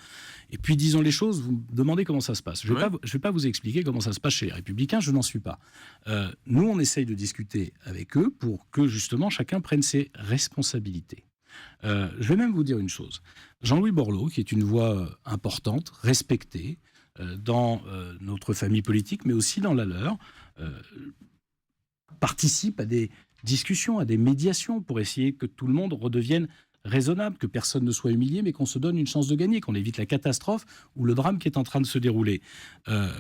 Et puis, disons les choses, vous me demandez comment ça se passe. Je vais pas vous expliquer comment ça se passe chez les Républicains, je n'en suis pas. Nous, on essaye de discuter avec eux pour que, justement, chacun prenne ses responsabilités. Je vais même vous dire une chose. Jean-Louis Borloo, qui est une voix importante, respectée, dans notre famille politique, mais aussi dans la leur, participe à des discussions, à des médiations pour essayer que tout le monde redevienne raisonnable, que personne ne soit humilié, mais qu'on se donne une chance de gagner, qu'on évite la catastrophe ou le drame qui est en train de se dérouler. Ça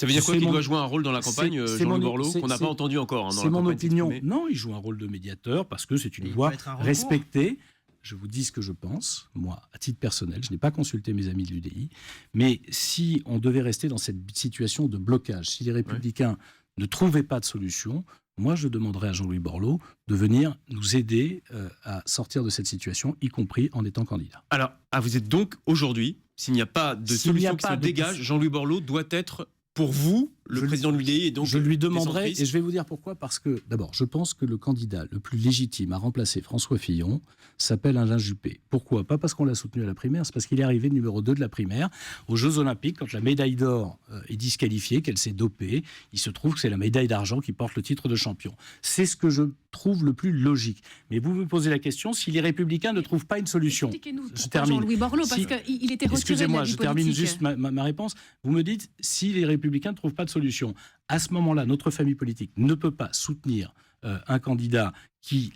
veut dire quoi, qu'il doit jouer un rôle dans la campagne, Jean-Louis Borloo, qu'on n'a pas entendu encore dans la campagne? C'est mon opinion. Non, il joue un rôle de médiateur parce que c'est une voix respectée. je vous dis ce que je pense, moi, à titre personnel, je n'ai pas consulté mes amis de l'UDI, mais si on devait rester dans cette situation de blocage, si les Républicains ne trouvaient pas de solution, moi, je demanderais à Jean-Louis Borloo de venir nous aider à sortir de cette situation, y compris en étant candidat. Alors, vous êtes donc aujourd'hui, s'il n'y a pas de solution qui se dégage, Jean-Louis Borloo doit être, pour vous, le président de l'UDI. Et donc, je lui demanderai, et je vais vous dire pourquoi, parce que, d'abord, je pense que le candidat le plus légitime à remplacer François Fillon s'appelle Alain Juppé. Pourquoi ? Pas parce qu'on l'a soutenu à la primaire, c'est parce qu'il est arrivé numéro 2 de la primaire. Aux Jeux Olympiques, quand la médaille d'or est disqualifiée, qu'elle s'est dopée, il se trouve que c'est la médaille d'argent qui porte le titre de champion. C'est ce que je trouve le plus logique. Mais vous me posez la question, si les Républicains ne trouvent pas une solution. Je termine. Jean-Louis Borloo, parce qu'il était retiré. Excusez-moi, je termine juste ma réponse. Vous me dites, si les Républicains ne trouvent pas de solution, à ce moment-là, notre famille politique ne peut pas soutenir un candidat qui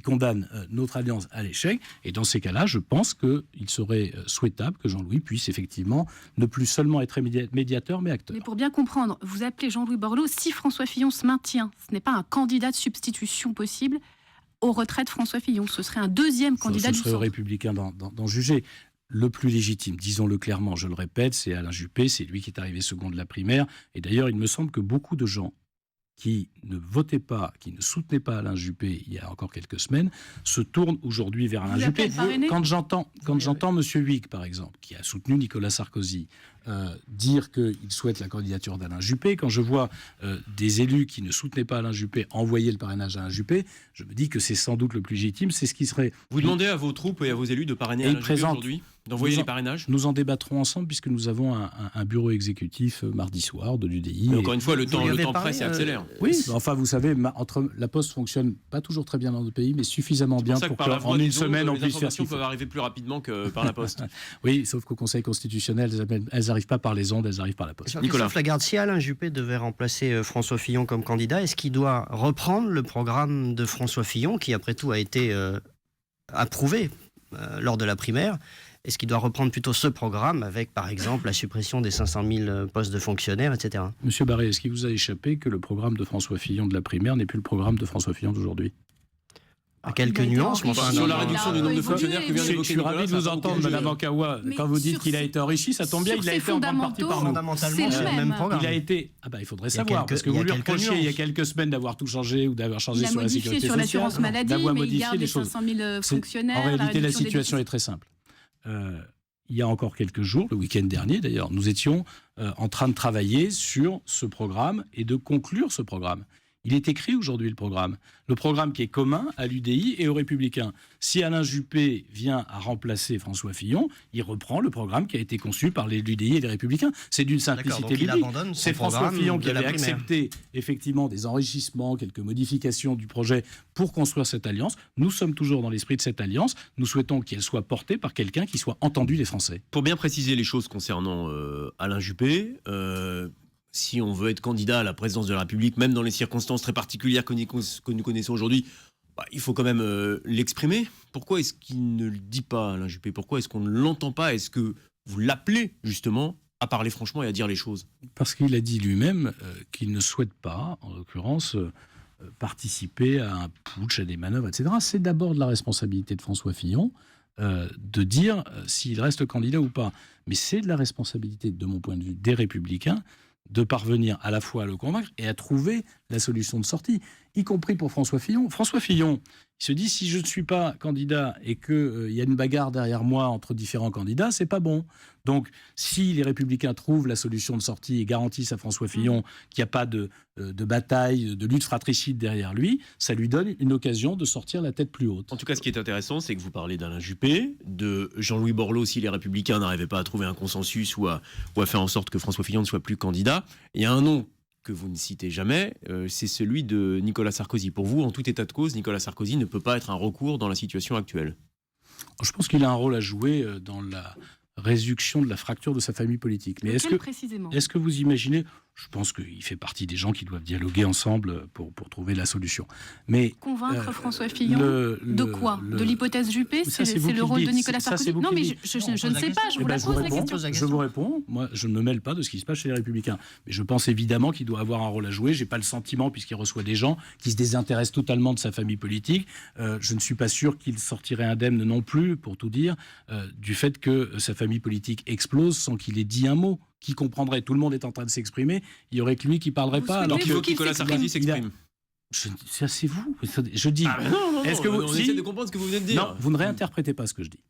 condamne notre alliance à l'échec. Et dans ces cas-là, je pense qu'il serait souhaitable que Jean-Louis puisse effectivement ne plus seulement être médiateur, mais acteur. Mais pour bien comprendre, vous appelez Jean-Louis Borloo, si François Fillon se maintient, ce n'est pas un candidat de substitution possible au retrait de François Fillon. Ce serait un deuxième candidat du centre. Ce serait aux Républicains d'en juger. Le plus légitime, disons-le clairement, je le répète, c'est Alain Juppé, c'est lui qui est arrivé second de la primaire. Et d'ailleurs, il me semble que beaucoup de gens qui ne votaient pas, qui ne soutenaient pas Alain Juppé il y a encore quelques semaines, se tournent aujourd'hui vers Alain Juppé. Quand j'entends M. Huyghe, par exemple, qui a soutenu Nicolas Sarkozy, dire qu'il souhaite la candidature d'Alain Juppé, quand je vois des élus qui ne soutenaient pas Alain Juppé envoyer le parrainage à Alain Juppé, je me dis que c'est sans doute le plus légitime, c'est ce qui serait... Vous demandez à vos troupes et à vos élus de parrainer Alain Juppé aujourd'hui ? D'envoyer les parrainages ? Nous en débattrons ensemble puisque nous avons un bureau exécutif mardi soir de l'UDI. Mais encore une fois, le temps presse et accélère. Oui, enfin vous savez, la Poste fonctionne pas toujours très bien dans notre pays, mais suffisamment bien pour qu'en une semaine on puisse faire ce qu'il faut. Les informations peuvent arriver plus rapidement que par la Poste. Oui, sauf qu'au Conseil constitutionnel, elles n'arrivent pas par les ondes, elles arrivent par la Poste. Nicolas Lagarde, si Alain Juppé devait remplacer François Fillon comme candidat, est-ce qu'il doit reprendre le programme de François Fillon, qui après tout a été approuvé lors de la primaire? Est-ce qu'il doit reprendre plutôt ce programme avec, par exemple, la suppression des 500 000 postes de fonctionnaires, etc. Monsieur Barré, est-ce qu'il vous a échappé que le programme de François Fillon de la primaire n'est plus le programme de François Fillon d'aujourd'hui ? À quelques nuances, sur la réduction du nombre de fonctionnaires que vient d'évoquer Je suis ravi de vous entendre, Madame Ankawa. Quand vous dites qu'il a été enrichi, ça tombe bien, il a été en grande partie par nous. Fondamentalement, c'est le même programme. Il a été... il faudrait savoir, parce que vous lui reprochiez il y a quelques semaines d'avoir tout changé ou d'avoir changé sur la sécurité sociale. Il a modifié sur l'assurance maladie, mais il garde les 500 000 fonctionnaires. En réalité, la situation est très simple. Il y a encore quelques jours, le week-end dernier d'ailleurs, nous étions en train de travailler sur ce programme et de conclure ce programme. Il est écrit aujourd'hui le programme qui est commun à l'UDI et aux Républicains. Si Alain Juppé vient à remplacer François Fillon, il reprend le programme qui a été conçu par l'UDI et les Républicains. C'est d'une simplicité biblique. C'est François Fillon qui avait accepté effectivement des enrichissements, quelques modifications du projet pour construire cette alliance. Nous sommes toujours dans l'esprit de cette alliance. Nous souhaitons qu'elle soit portée par quelqu'un qui soit entendu des Français. Pour bien préciser les choses concernant Alain Juppé, si on veut être candidat à la présidence de la République, même dans les circonstances très particulières que nous connaissons aujourd'hui, il faut quand même l'exprimer. Pourquoi est-ce qu'il ne le dit pas, Alain Juppé ? Pourquoi est-ce qu'on ne l'entend pas ? Est-ce que vous l'appelez justement à parler franchement et à dire les choses ? Parce qu'il a dit lui-même qu'il ne souhaite pas, en l'occurrence, participer à un putsch, à des manœuvres, etc. C'est d'abord de la responsabilité de François Fillon de dire s'il reste candidat ou pas. Mais c'est de la responsabilité, de mon point de vue, des Républicains de parvenir à la fois à le convaincre et à trouver la solution de sortie, y compris pour François Fillon. François Fillon, il se dit, si je ne suis pas candidat et qu'il y a une bagarre derrière moi entre différents candidats, c'est pas bon. Donc, si les Républicains trouvent la solution de sortie et garantissent à François Fillon qu'il n'y a pas de bataille, de lutte fratricide derrière lui, ça lui donne une occasion de sortir la tête plus haute. En tout cas, ce qui est intéressant, c'est que vous parlez d'Alain Juppé, de Jean-Louis Borloo, si les Républicains n'arrivaient pas à trouver un consensus ou à faire en sorte que François Fillon ne soit plus candidat. Il y a un nom que vous ne citez jamais, c'est celui de Nicolas Sarkozy. Pour vous, en tout état de cause, Nicolas Sarkozy ne peut pas être un recours dans la situation actuelle. Je pense qu'il a un rôle à jouer dans la réduction de la fracture de sa famille politique. Mais est-ce que vous imaginez, Je pense qu'il fait partie des gens qui doivent dialoguer ensemble pour trouver la solution. Mais Convaincre François Fillon de quoi? De l'hypothèse Juppé? C'est le rôle de Nicolas Sarkozy? Non, mais je ne sais pas, je vous la pose la question. Je vous réponds. Moi, je ne me mêle pas de ce qui se passe chez les Républicains. Mais je pense évidemment qu'il doit avoir un rôle à jouer. Je n'ai pas le sentiment, puisqu'il reçoit des gens qui se désintéressent totalement de sa famille politique. Je ne suis pas sûr qu'il sortirait indemne non plus, pour tout dire, du fait que sa famille politique explose sans qu'il ait dit un mot. Qui comprendrait? Tout le monde est en train de s'exprimer. Il n'y aurait que lui qui ne parlerait pas. Alors qu'il faut que Nicolas Sarkozy s'exprime. C'est vous. Je dis. Non, est-ce que vous essayez de comprendre ce que vous venez de dire? Non, vous ne réinterprétez pas ce que je dis.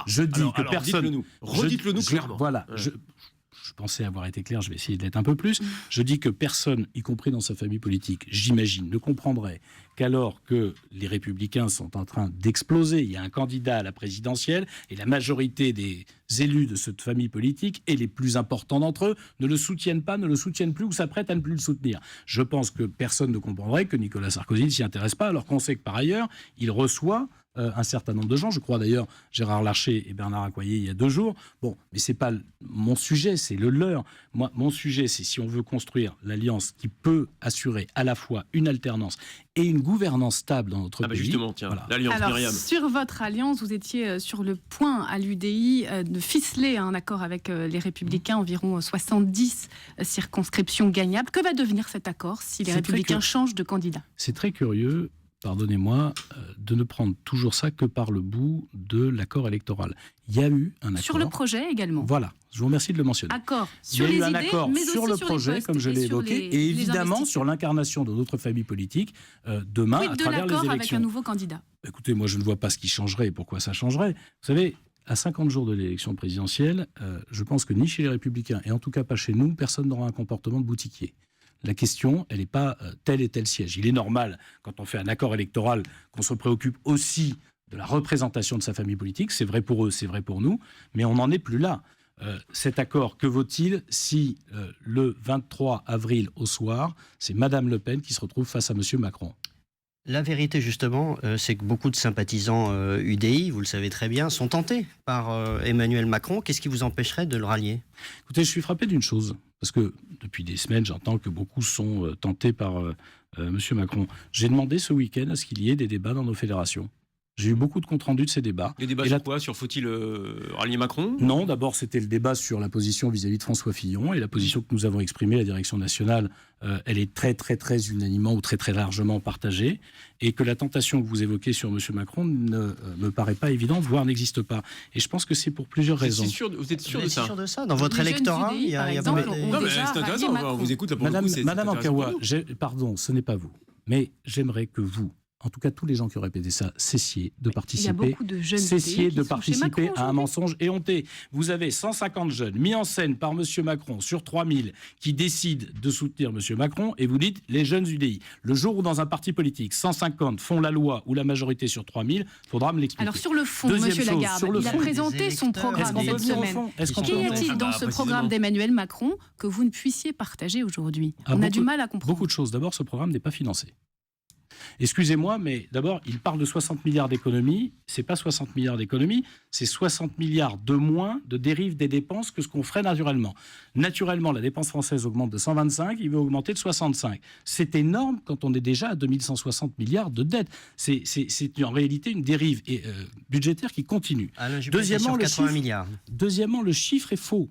Je dis que personne. Dites-le-nous. Redites-le-nous clairement. Voilà. Je pensais avoir été clair, je vais essayer d'être un peu plus. Je dis que personne, y compris dans sa famille politique, j'imagine, ne comprendrait qu'alors que les Républicains sont en train d'exploser, il y a un candidat à la présidentielle et la majorité des élus de cette famille politique et les plus importants d'entre eux ne le soutiennent pas, ne le soutiennent plus ou s'apprêtent à ne plus le soutenir. Je pense que personne ne comprendrait que Nicolas Sarkozy ne s'y intéresse pas, alors qu'on sait que par ailleurs, il reçoit un certain nombre de gens. Je crois d'ailleurs Gérard Larcher et Bernard Accoyer il y a 2 jours. Bon, mais c'est pas mon sujet, c'est le leur. Moi, mon sujet, c'est si on veut construire l'alliance qui peut assurer à la fois une alternance et une gouvernance stable dans notre pays. Justement, tiens, voilà. l'alliance. Alors, Myriam. sur votre alliance, vous étiez sur le point à l'UDI de ficeler un accord avec les Républicains, environ 70 circonscriptions gagnables. Que va devenir cet accord si les Républicains changent de candidat? C'est très curieux. Pardonnez-moi, de ne prendre toujours ça que par le bout de l'accord électoral. Il y a eu un accord. Sur le projet également. Voilà, je vous remercie de le mentionner. Accord sur les idées, il y a eu un accord mais sur aussi le sur projet, les postes comme je l'ai évoqué, et évidemment sur l'incarnation de notre famille politique demain à travers les élections. Avec un nouveau candidat. Écoutez, moi je ne vois pas ce qui changerait et pourquoi ça changerait. Vous savez, à 50 jours de l'élection présidentielle, je pense que ni chez les Républicains, et en tout cas pas chez nous, personne n'aura un comportement de boutiquier. La question, elle n'est pas tel et tel siège. Il est normal, quand on fait un accord électoral, qu'on se préoccupe aussi de la représentation de sa famille politique. C'est vrai pour eux, c'est vrai pour nous, mais on n'en est plus là. Cet accord, que vaut-il si le 23 avril au soir, c'est Madame Le Pen qui se retrouve face à Monsieur Macron? La vérité, justement, c'est que beaucoup de sympathisants UDI, vous le savez très bien, sont tentés par Emmanuel Macron. Qu'est-ce qui vous empêcherait de le rallier? Écoutez, je suis frappé d'une chose, parce que depuis des semaines, j'entends que beaucoup sont tentés par M. Macron. J'ai demandé ce week-end à ce qu'il y ait des débats dans nos fédérations. J'ai eu beaucoup de comptes rendus de ces débats. Des débats sur quoi? Sur faut-il rallier Macron? Non, d'abord c'était le débat sur la position vis-à-vis de François Fillon, et la position que nous avons exprimée, la direction nationale, elle est très très très unanimement ou très très largement partagée, et que la tentation que vous évoquez sur M. Macron ne me paraît pas évidente, voire n'existe pas. Et je pense que c'est pour plusieurs raisons. Vous êtes sûr de ça? Sûr de ça? Dans votre électorat, il y a exemple, non, mais c'est intéressant, on vous écoute là pour le coup. Madame Ankawa, pardon, ce n'est pas vous, mais j'aimerais que vous, en tout cas tous les gens qui ont répété ça, cessiez de participer, à un mensonge éhonté. Vous avez 150 jeunes mis en scène par M. Macron sur 3000 qui décident de soutenir M. Macron, et vous dites les jeunes UDI. Le jour où dans un parti politique 150 font la loi ou la majorité sur 3000, il faudra me l'expliquer. Alors sur le fond, M. Lagarde, il a présenté son programme cette semaine. Qu'y a-t-il dans ce programme d'Emmanuel Macron que vous ne puissiez partager aujourd'hui? On a du mal à comprendre. Beaucoup de choses. D'abord, ce programme n'est pas financé. Excusez-moi, mais d'abord, il parle de 60 milliards d'économies. Ce n'est pas 60 milliards d'économies, c'est 60 milliards de moins de dérive des dépenses que ce qu'on ferait naturellement. Naturellement, la dépense française augmente de 125, il va augmenter de 65. C'est énorme quand on est déjà à 2160 milliards de dettes. C'est en réalité une dérive budgétaire qui continue. Deuxièmement, 80 milliards. Deuxièmement, le chiffre est faux.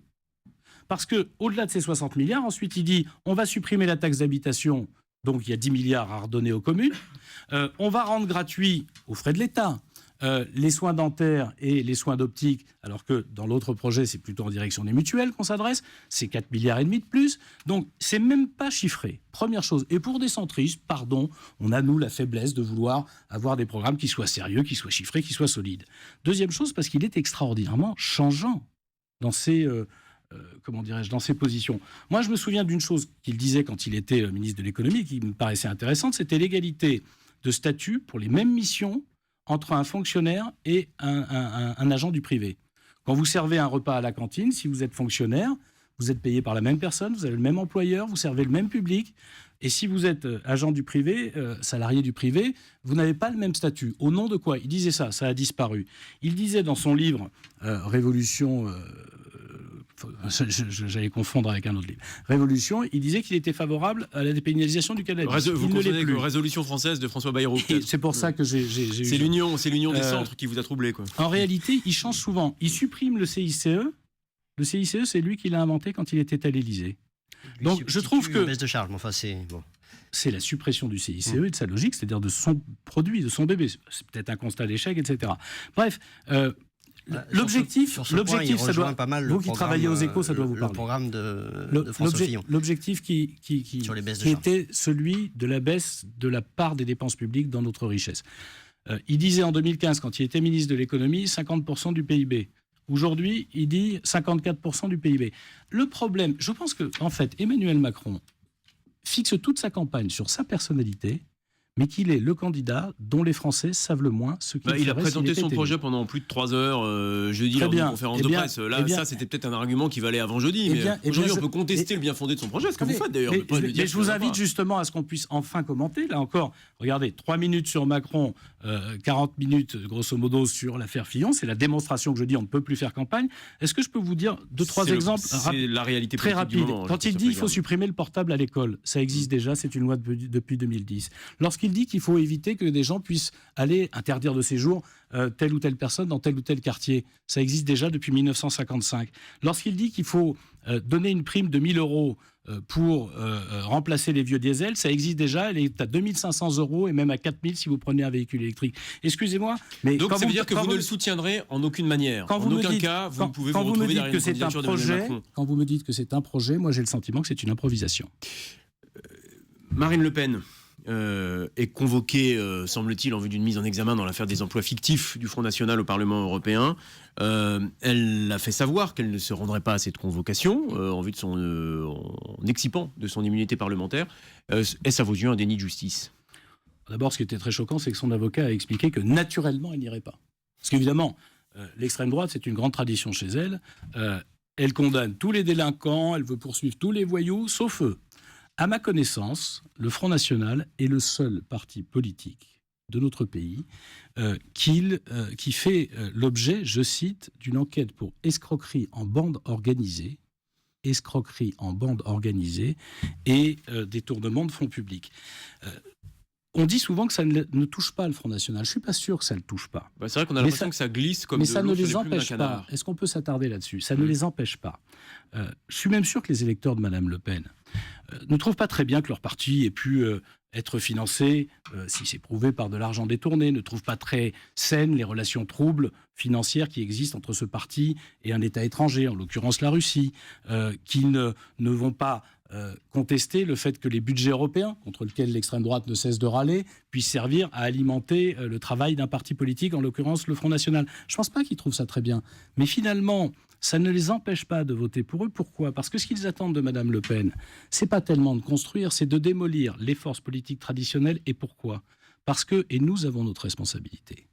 Parce qu'au-delà de ces 60 milliards, ensuite il dit on va supprimer la taxe d'habitation. Donc il y a 10 milliards à redonner aux communes. On va rendre gratuit aux frais de l'État les soins dentaires et les soins d'optique, alors que dans l'autre projet, c'est plutôt en direction des mutuelles qu'on s'adresse. C'est 4,5 milliards de plus. Donc c'est même pas chiffré. Première chose. Et pour des centristes, pardon, on a, nous, la faiblesse de vouloir avoir des programmes qui soient sérieux, qui soient chiffrés, qui soient solides. Deuxième chose, parce qu'il est extraordinairement changeant dans ses... dans ses positions. Moi, je me souviens d'une chose qu'il disait quand il était ministre de l'économie, qui me paraissait intéressante, c'était l'égalité de statut pour les mêmes missions entre un fonctionnaire et un agent du privé. Quand vous servez un repas à la cantine, si vous êtes fonctionnaire, vous êtes payé par la même personne, vous avez le même employeur, vous servez le même public. Et si vous êtes agent du privé, salarié du privé, vous n'avez pas le même statut. Au nom de quoi? Il disait ça a disparu. Il disait dans son livre Révolution... j'allais confondre avec un autre livre. Révolution, il disait qu'il était favorable à la dépénalisation du cannabis. Vous confondez avec Résolution française de François Bayrou. C'est pour ça que j'ai eu... C'est l'union des centres qui vous a troublé, quoi. En réalité, il change souvent. Il supprime le CICE. Le CICE, c'est lui qui l'a inventé quand il était à l'Élysée. Donc, je trouve que... baisse de charge, mais enfin, c'est... Bon. C'est la suppression du CICE et de sa logique, c'est-à-dire de son produit, de son bébé. C'est peut-être un constat d'échec, etc. Bref, l'objectif, ça doit... pas mal vous qui travaillez aux Échos, ça doit vous parler. Le programme de François Fillon. L'objectif qui était celui de la baisse de la part des dépenses publiques dans notre richesse. Il disait en 2015, quand il était ministre de l'économie, 50% du PIB. Aujourd'hui, il dit 54% du PIB. Le problème, je pense que, en fait, Emmanuel Macron fixe toute sa campagne sur sa personnalité, mais qu'il est le candidat dont les Français savent le moins ce qu'il ferait. Il a présenté son projet pendant plus de 3 heures jeudi lors d'une conférence de presse. Là, ça, c'était peut-être un argument qui valait avant jeudi. Mais aujourd'hui, on peut contester le bien fondé de son projet, ce que vous faites d'ailleurs. Mais je vous invite justement à ce qu'on puisse enfin commenter. Là encore, regardez, 3 minutes sur Macron, 40 minutes grosso modo sur l'affaire Fillon. C'est la démonstration que je dis on ne peut plus faire campagne. Est-ce que je peux vous dire 2-3 exemples C'est la réalité très rapide. Quand il dit qu'il faut supprimer le portable à l'école, ça existe déjà, c'est une loi depuis 2010. Lorsqu'il dit qu'il faut éviter que des gens puissent aller interdire de séjour telle ou telle personne dans tel ou tel quartier, ça existe déjà depuis 1955. Lorsqu'il dit qu'il faut donner une prime de 1 000 € pour remplacer les vieux diesels, ça existe déjà, elle est à 2 500 € et même à 4 000 si vous prenez un véhicule électrique. Excusez-moi, mais... Donc ça veut dire que vous ne le soutiendrez en aucune manière. En aucun cas, vous pouvez vous retrouver derrière une candidature d'Emmanuel Macron. Quand vous me dites que c'est un projet, moi j'ai le sentiment que c'est une improvisation. Marine Le Pen est convoquée, semble-t-il, en vue d'une mise en examen dans l'affaire des emplois fictifs du Front National au Parlement européen. Elle a fait savoir qu'elle ne se rendrait pas à cette convocation en vue de en excipant de son immunité parlementaire. Est-ce à vos yeux un déni de justice ? D'abord, ce qui était très choquant, c'est que son avocat a expliqué que naturellement, elle n'irait pas. Parce qu'évidemment, l'extrême droite, c'est une grande tradition chez elle. Elle condamne tous les délinquants, elle veut poursuivre tous les voyous, sauf eux. À ma connaissance, le Front National est le seul parti politique de notre pays qui fait l'objet, je cite, d'une enquête pour escroquerie en bande organisée et détournement de fonds publics. On dit souvent que ça ne touche pas le Front National. Je ne suis pas sûr que ça ne le touche pas. C'est vrai qu'on a l'impression que ça glisse comme de l'eau sur les plumes d'un canard. Mais ça ne les empêche pas. Est-ce qu'on peut s'attarder là-dessus ? Ça ne les empêche pas. Je suis même sûr que les électeurs de Mme Le Pen ne trouvent pas très bien que leur parti ait pu être financé, si c'est prouvé, par de l'argent détourné, ne trouvent pas très saines les relations troubles financières qui existent entre ce parti et un État étranger, en l'occurrence la Russie, qui ne vont pas contester le fait que les budgets européens, contre lesquels l'extrême droite ne cesse de râler, puissent servir à alimenter le travail d'un parti politique, en l'occurrence le Front National. Je ne pense pas qu'ils trouvent ça très bien. Mais finalement, ça ne les empêche pas de voter pour eux. Pourquoi ? Parce que ce qu'ils attendent de Mme Le Pen, c'est pas tellement de construire, c'est de démolir les forces politiques traditionnelles. Et pourquoi ? Parce que, et nous avons notre responsabilité.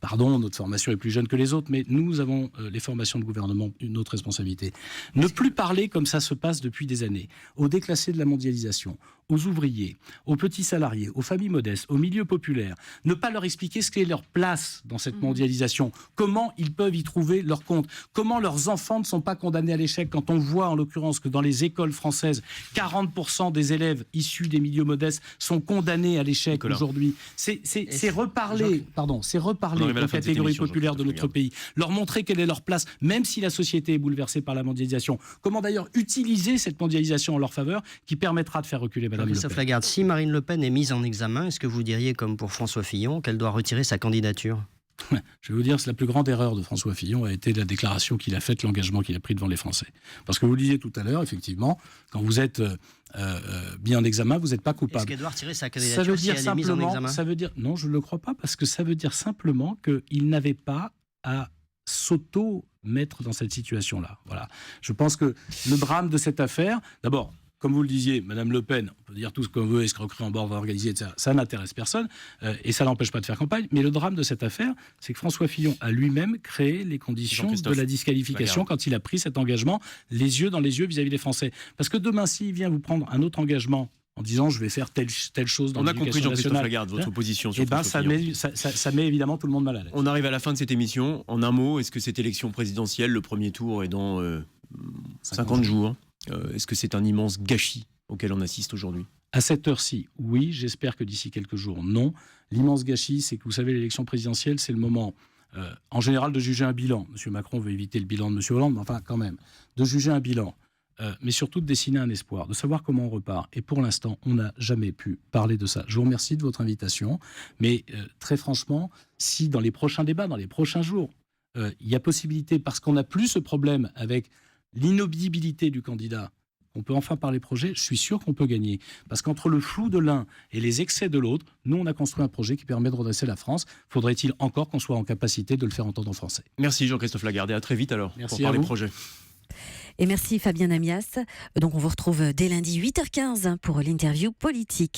Pardon, notre formation est plus jeune que les autres, mais nous avons, les formations de gouvernement, une autre responsabilité. Ne plus parler comme ça se passe depuis des années, aux déclassés de la mondialisation, aux ouvriers, aux petits salariés, aux familles modestes, aux milieux populaires. Ne pas leur expliquer ce qu'est leur place dans cette mondialisation, comment ils peuvent y trouver leur compte, comment leurs enfants ne sont pas condamnés à l'échec quand on voit en l'occurrence que dans les écoles françaises, 40% des élèves issus des milieux modestes sont condamnés à l'échec aujourd'hui. C'est reparler aux catégories populaires de notre pays, leur montrer quelle est leur place, même si la société est bouleversée par la mondialisation. Comment d'ailleurs utiliser cette mondialisation en leur faveur qui permettra de faire reculer Mme Le Pen. Christophe Lagarde, si Marine Le Pen est mise en examen, est-ce que vous diriez, comme pour François Fillon, qu'elle doit retirer sa candidature ? Je vais vous dire que la plus grande erreur de François Fillon a été la déclaration qu'il a faite, l'engagement qu'il a pris devant les Français. Parce que vous le disiez tout à l'heure, effectivement, quand vous êtes mis en examen, vous n'êtes pas coupable. Est-ce qu'elle doit retirer sa candidature si elle est mise en examen ? Non, je ne le crois pas, parce que ça veut dire simplement qu'il n'avait pas à s'auto-mettre dans cette situation-là. Voilà. Je pense que le drame de cette affaire, d'abord, comme vous le disiez, Mme Le Pen, on peut dire tout ce qu'on veut, escroquerie en bande organisée, etc. Ça n'intéresse personne et ça n'empêche pas de faire campagne. Mais le drame de cette affaire, c'est que François Fillon a lui-même créé les conditions de la disqualification quand il a pris cet engagement, les yeux dans les yeux vis-à-vis des Français. Parce que demain, s'il vient vous prendre un autre engagement en disant je vais faire telle chose dans On a compris, l'éducation Jean-Christophe nationale. Lagarde, votre position sur Eh ben, François ça Fillon. ça met évidemment tout le monde mal à l'aise. On arrive à la fin de cette émission. En un mot, est-ce que cette élection présidentielle, le premier tour est dans 50 jours, est-ce que c'est un immense gâchis auquel on assiste aujourd'hui? À cette heure-ci, oui. J'espère que d'ici quelques jours, non. L'immense gâchis, c'est que vous savez, l'élection présidentielle, c'est le moment, en général, de juger un bilan. M. Macron veut éviter le bilan de M. Hollande, mais enfin, quand même, de juger un bilan. Mais surtout de dessiner un espoir, de savoir comment on repart. Et pour l'instant, on n'a jamais pu parler de ça. Je vous remercie de votre invitation. Mais très franchement, si dans les prochains débats, dans les prochains jours, il y a possibilité, parce qu'on n'a plus ce problème avec l'inaudibilité du candidat, on peut enfin parler projet, je suis sûr qu'on peut gagner. Parce qu'entre le flou de l'un et les excès de l'autre, nous, on a construit un projet qui permet de redresser la France. Faudrait-il encore qu'on soit en capacité de le faire entendre en français? Merci Jean-Christophe Lagarde et à très vite alors Merci pour parler à vous. projet. Et merci Fabien Amias. Donc on vous retrouve dès lundi 8h15 pour l'interview politique.